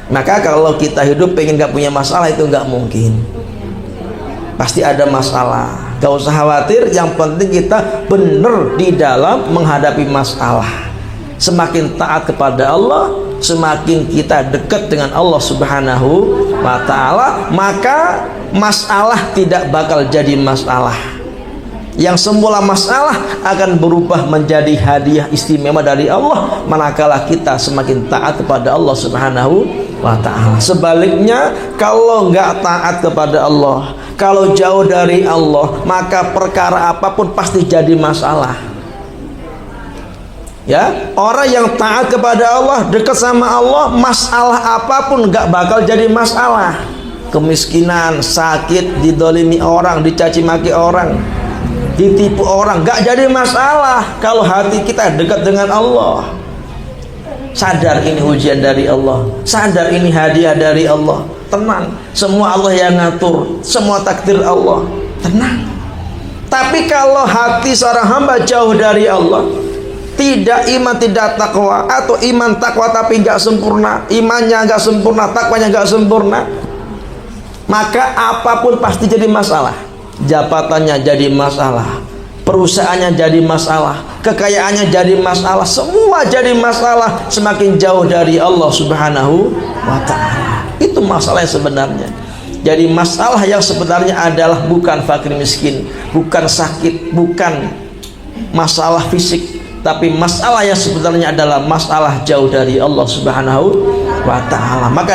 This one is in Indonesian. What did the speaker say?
Maka kalau kita hidup pengen gak punya masalah, itu gak mungkin. Pasti ada masalah. Gak usah khawatir, yang penting kita benar di dalam menghadapi masalah. Semakin taat kepada Allah, semakin kita dekat dengan Allah Subhanahu wa ta'ala, maka masalah tidak bakal jadi masalah. Yang semula masalah akan berubah menjadi hadiah istimewa dari Allah manakala kita semakin taat kepada Allah Subhanahu wa ta'ala. Sebaliknya, kalau nggak taat kepada Allah, kalau jauh dari Allah, maka perkara apapun pasti jadi masalah. Ya, orang yang taat kepada Allah, dekat sama Allah, masalah apapun nggak bakal jadi masalah. Kemiskinan, sakit, didolimi orang, dicaci maki orang, ditipu orang, gak jadi masalah kalau hati kita dekat dengan Allah. Sadar ini ujian dari Allah, sadar ini hadiah dari Allah. Tenang, semua Allah yang ngatur, semua takdir Allah. Tenang. Tapi kalau hati seorang hamba jauh dari Allah, tidak iman, tidak takwa, atau iman takwa tapi gak sempurna, imannya gak sempurna, takwanya gak sempurna, maka apapun pasti jadi masalah. Jabatannya jadi masalah, perusahaannya jadi masalah, kekayaannya jadi masalah, semua jadi masalah semakin jauh dari Allah Subhanahu wa ta'ala. Itu masalah yang sebenarnya. Jadi masalah yang sebenarnya adalah bukan fakir miskin, bukan sakit, bukan masalah fisik, tapi masalah yang sebenarnya adalah masalah jauh dari Allah Subhanahu wa ta'ala. Maka